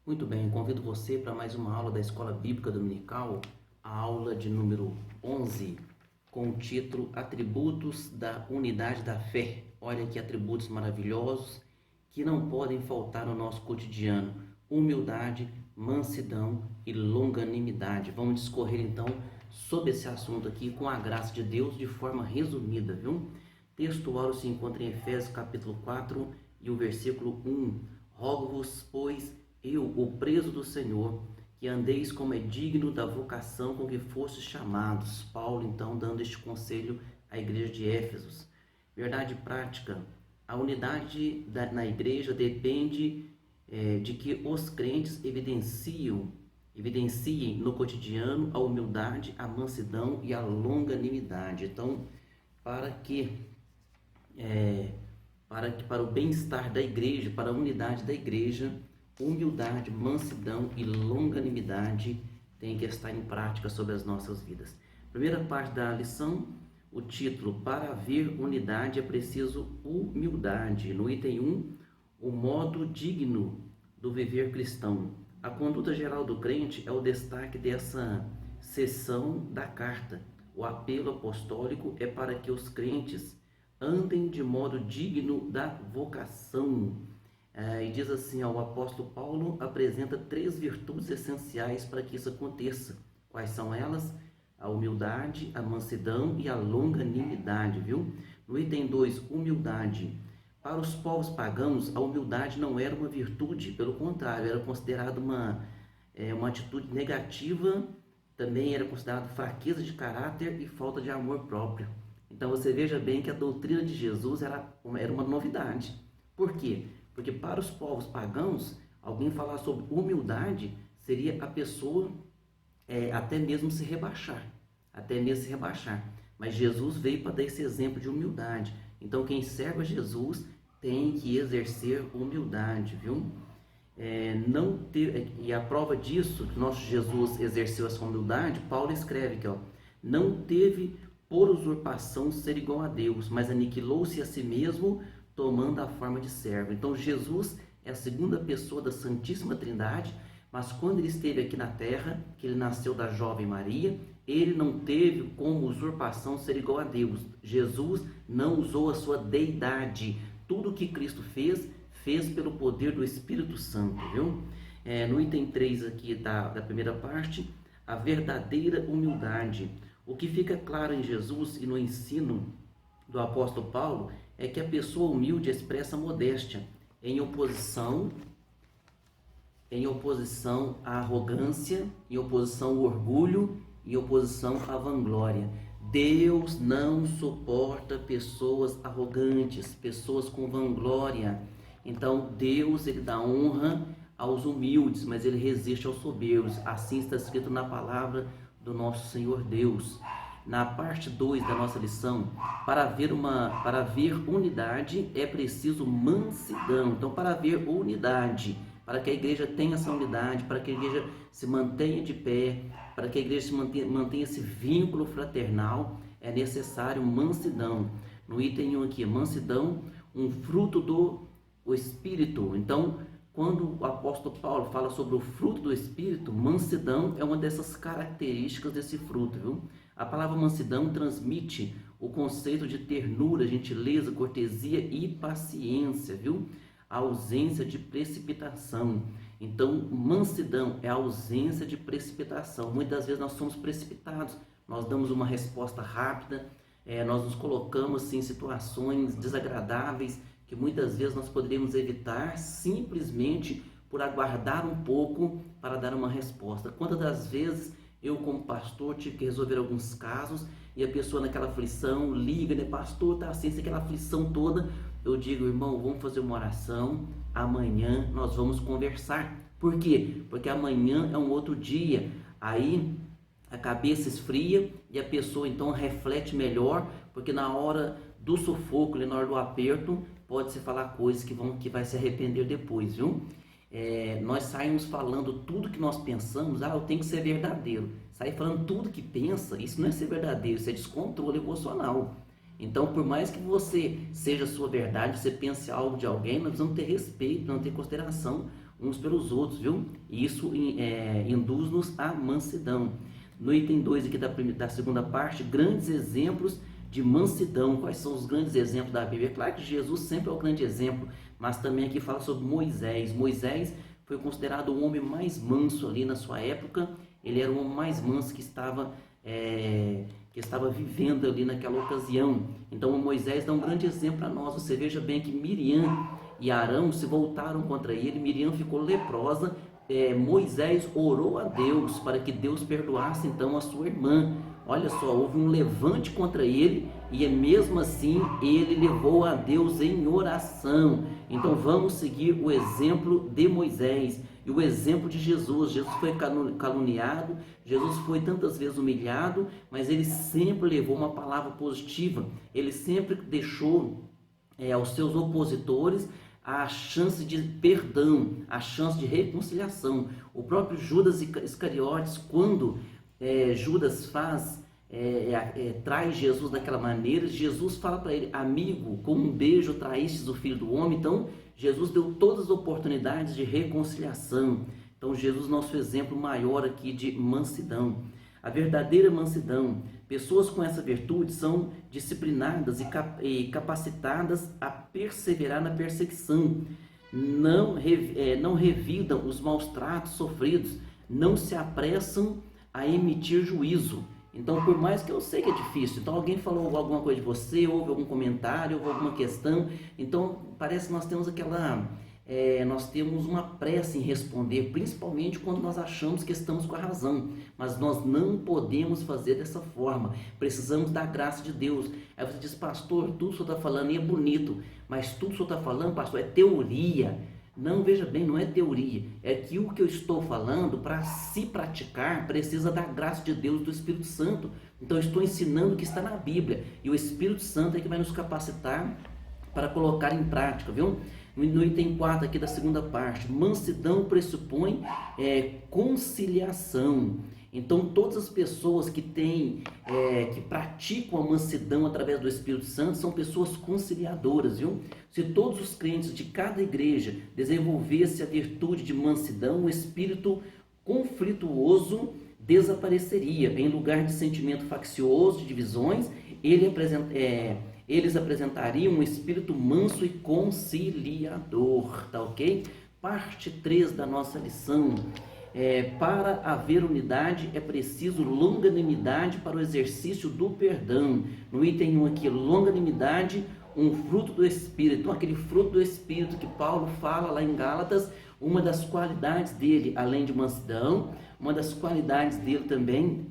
Muito bem, convido você para mais uma aula da Escola Bíblica Dominical, a aula de número 11, com o título Atributos da Unidade da Fé. Olha que atributos maravilhosos que não podem faltar no nosso cotidiano: humildade, mansidão e longanimidade. Vamos discorrer então sobre esse assunto aqui com a graça de Deus de forma resumida, viu? O texto áureo se encontra em Efésios capítulo 4 e o versículo 1. Rogo-vos, pois, eu, o preso do Senhor, que andeis como é digno da vocação com que fostes chamados. Paulo, então, dando este conselho à igreja de Éfeso. Verdade prática: a unidade na igreja depende de que os crentes evidenciem no cotidiano a humildade, a mansidão e a longanimidade. Então, para o bem-estar da igreja, para a unidade da igreja, humildade, mansidão e longanimidade tem que estar em prática sobre as nossas vidas. Primeira parte da lição, o título: para haver unidade é preciso humildade. No item 1, o modo digno do viver cristão. A conduta geral do crente é o destaque dessa seção da carta. O apelo apostólico é para que os crentes andem de modo digno da vocação. E diz assim, o apóstolo Paulo apresenta 3 virtudes essenciais para que isso aconteça. Quais são elas? A humildade, a mansidão e a longanimidade, viu? No item 2, humildade. Para os povos pagãos, a humildade não era uma virtude, pelo contrário, era considerada uma atitude negativa, também era considerado fraqueza de caráter e falta de amor próprio. Então você veja bem que a doutrina de Jesus era uma novidade. Por quê? Porque para os povos pagãos, alguém falar sobre humildade seria a pessoa até mesmo se rebaixar. Mas Jesus veio para dar esse exemplo de humildade. Então quem serve a Jesus tem que exercer humildade, viu? E a prova disso, que nosso Jesus exerceu essa humildade, Paulo escreve aqui, não teve por usurpação ser igual a Deus, mas aniquilou-se a si mesmo, tomando a forma de servo. Então Jesus é a segunda pessoa da Santíssima Trindade, mas quando ele esteve aqui na terra, que ele nasceu da jovem Maria, ele não teve como usurpação ser igual a Deus. Jesus não usou a sua deidade. Tudo que Cristo fez pelo poder do Espírito Santo, viu? No item 3 aqui da primeira parte, a verdadeira humildade. O que fica claro em Jesus e no ensino do apóstolo Paulo é que a pessoa humilde expressa modéstia, em oposição à arrogância, em oposição ao orgulho, em oposição à vanglória. Deus não suporta pessoas arrogantes, pessoas com vanglória. Então Deus, ele dá honra aos humildes, mas ele resiste aos soberbos. Assim está escrito na palavra do nosso Senhor Deus. Na parte 2 da nossa lição, para haver unidade é preciso mansidão. Então, para haver unidade, para que a igreja tenha essa unidade, para que a igreja se mantenha de pé, para que a igreja mantenha esse vínculo fraternal, é necessário mansidão. No item 1 aqui, mansidão, um fruto do Espírito. Então, quando o apóstolo Paulo fala sobre o fruto do Espírito, mansidão é uma dessas características desse fruto, viu? A palavra mansidão transmite o conceito de ternura, gentileza, cortesia e paciência, viu? A ausência de precipitação. Então, mansidão é a ausência de precipitação. Muitas vezes nós somos precipitados, nós damos uma resposta rápida, nós nos colocamos assim, em situações desagradáveis, que muitas vezes nós poderíamos evitar simplesmente por aguardar um pouco para dar uma resposta. Quantas das vezes eu, como pastor, tive que resolver alguns casos e a pessoa naquela aflição liga, né? Pastor, tá assim, aquela aflição toda. Eu digo, irmão, vamos fazer uma oração, amanhã nós vamos conversar. Por quê? Porque amanhã é um outro dia. Aí a cabeça esfria e a pessoa então reflete melhor, porque na hora do sufoco, na hora do aperto, pode-se falar coisas que vai se arrepender depois, viu? Nós saímos falando tudo que nós pensamos, eu tenho que ser verdadeiro. Sair falando tudo que pensa, isso não é ser verdadeiro, isso é descontrole emocional. Então, por mais que você seja a sua verdade, você pense algo de alguém, nós precisamos ter respeito, não ter consideração. uns pelos outros, viu? E isso induz-nos à mansidão. No item 2 aqui da segunda parte, grandes exemplos de mansidão. Quais são os grandes exemplos da Bíblia? É claro que Jesus sempre é o grande exemplo, mas também aqui fala sobre Moisés. Moisés foi considerado o homem mais manso ali na sua época. Ele era o homem mais manso que estava vivendo ali naquela ocasião. Então Moisés dá um grande exemplo para nós. Você veja bem que Miriam e Arão se voltaram contra ele. Miriam ficou leprosa. Moisés orou a Deus para que Deus perdoasse então a sua irmã. Olha só, houve um levante contra ele e mesmo assim ele levou a Deus em oração. Então vamos seguir o exemplo de Moisés e o exemplo de Jesus. Jesus foi caluniado, Jesus foi tantas vezes humilhado, mas ele sempre levou uma palavra positiva. Ele sempre deixou aos seus opositores a chance de perdão, a chance de reconciliação. O próprio Judas Iscariotes, quando Judas traz Jesus daquela maneira, Jesus fala para ele: amigo, com um beijo traístes o Filho do Homem. Então Jesus deu todas as oportunidades de reconciliação. Então Jesus, nosso exemplo maior aqui de mansidão. A verdadeira mansidão, pessoas com essa virtude são disciplinadas e capacitadas a perseverar na perseguição, não revidam os maus tratos sofridos, não se apressam a emitir juízo. Então, por mais que eu sei que é difícil, então alguém falou alguma coisa de você, houve algum comentário, houve alguma questão, então parece que nós temos nós temos uma pressa em responder, principalmente quando nós achamos que estamos com a razão, mas nós não podemos fazer dessa forma. Precisamos da graça de Deus. Aí você diz: pastor, tudo que o senhor está falando é bonito, mas tudo que o senhor está falando, pastor, é teoria. Não, veja bem, não é teoria, é que o que eu estou falando, para se praticar, precisa da graça de Deus, do Espírito Santo. Então eu estou ensinando o que está na Bíblia, e o Espírito Santo é que vai nos capacitar para colocar em prática, viu? No item 4 aqui da segunda parte, mansidão pressupõe conciliação. Então todas as pessoas que praticam a mansidão através do Espírito Santo são pessoas conciliadoras, viu? Se todos os crentes de cada igreja desenvolvessem a virtude de mansidão, o espírito conflituoso desapareceria. Em lugar de sentimento faccioso, de divisões, eles apresentariam um espírito manso e conciliador, tá ok? Parte 3 da nossa lição. Para haver unidade é preciso longanimidade para o exercício do perdão. No item 1 aqui, longanimidade, um fruto do Espírito. Então, aquele fruto do Espírito que Paulo fala lá em Gálatas, uma das qualidades dele, além de mansidão, uma das qualidades dele também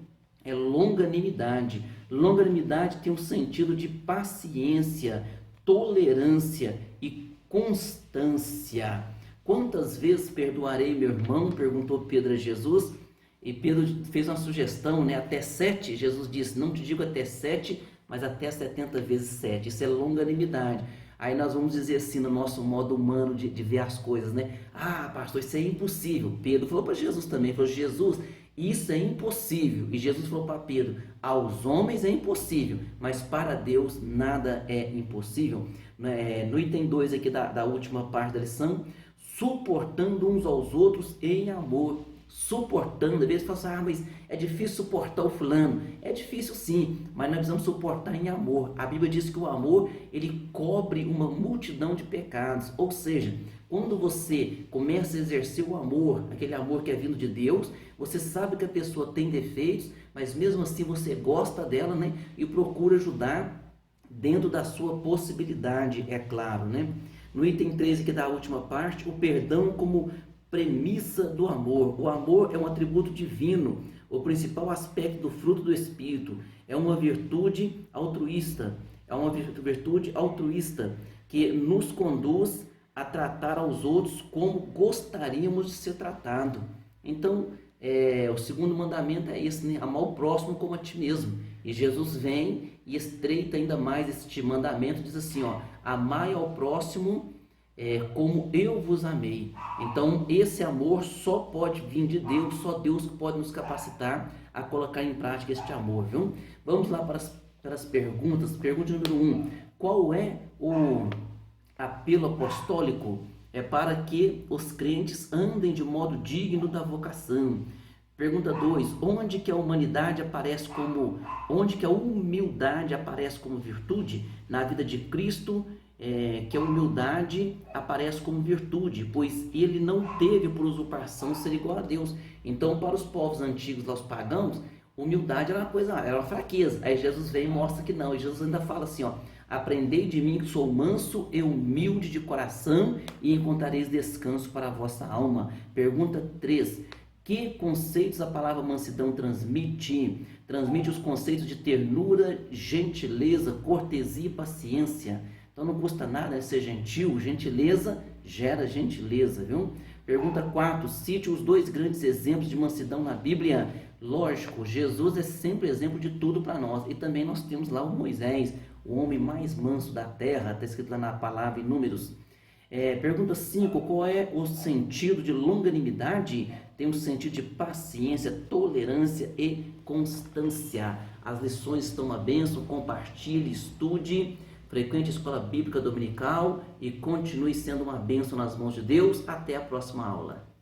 é longanimidade. Longanimidade tem um sentido de paciência, tolerância e constância. Quantas vezes perdoarei meu irmão? Perguntou Pedro a Jesus. E Pedro fez uma sugestão, até 7. Jesus disse: não te digo até 7, mas até 70 vezes 7. Isso é longanimidade. Aí nós vamos dizer assim, no nosso modo humano de ver as coisas, Ah, pastor, isso é impossível. Pedro falou para Jesus também, falou: Jesus, isso é impossível. E Jesus falou para Pedro: aos homens é impossível, mas para Deus nada é impossível. No item 2 aqui da última parte da lição, suportando uns aos outros em amor. Suportando, às vezes fala assim: mas é difícil suportar o fulano. É difícil sim, mas nós precisamos suportar em amor. A Bíblia diz que o amor, ele cobre uma multidão de pecados. Ou seja, quando você começa a exercer o amor, aquele amor que é vindo de Deus, você sabe que a pessoa tem defeitos, mas mesmo assim você gosta dela, e procura ajudar dentro da sua possibilidade, é claro, No item 13 aqui da última parte, o perdão como premissa do amor. O amor é um atributo divino, o principal aspecto do fruto do Espírito. É uma virtude altruísta, que nos conduz a tratar aos outros como gostaríamos de ser tratado. Então, o segundo mandamento é esse, amar o próximo como a ti mesmo. E Jesus vem e estreita ainda mais este mandamento, diz assim, amai ao próximo como eu vos amei. Então esse amor só pode vir de Deus, só Deus pode nos capacitar a colocar em prática este amor, viu? Vamos lá para as perguntas. Pergunta número 1, qual é o apelo apostólico? é para que os crentes andem de modo digno da vocação. Pergunta 2, onde que a humildade aparece como virtude? Na vida de Cristo, que a humildade aparece como virtude, pois ele não teve por usurpação ser igual a Deus. Então, para os povos antigos, os pagãos, humildade era uma fraqueza. Aí Jesus vem e mostra que não. E Jesus ainda fala assim, aprendei de mim que sou manso e humilde de coração e encontrareis descanso para a vossa alma. Pergunta 3, que conceitos a palavra mansidão transmite? Transmite os conceitos de ternura, gentileza, cortesia e paciência. Então não custa nada ser gentil, gentileza gera gentileza, viu? Pergunta 4, cite os 2 grandes exemplos de mansidão na Bíblia. Lógico, Jesus é sempre exemplo de tudo para nós. E também nós temos lá o Moisés, o homem mais manso da terra, está escrito lá na palavra em Números. Pergunta 5, qual é o sentido de longanimidade? Tem um sentido de paciência, tolerância e constância. As lições estão uma bênção, compartilhe, estude, frequente a escola bíblica dominical e continue sendo uma bênção nas mãos de Deus. Até a próxima aula.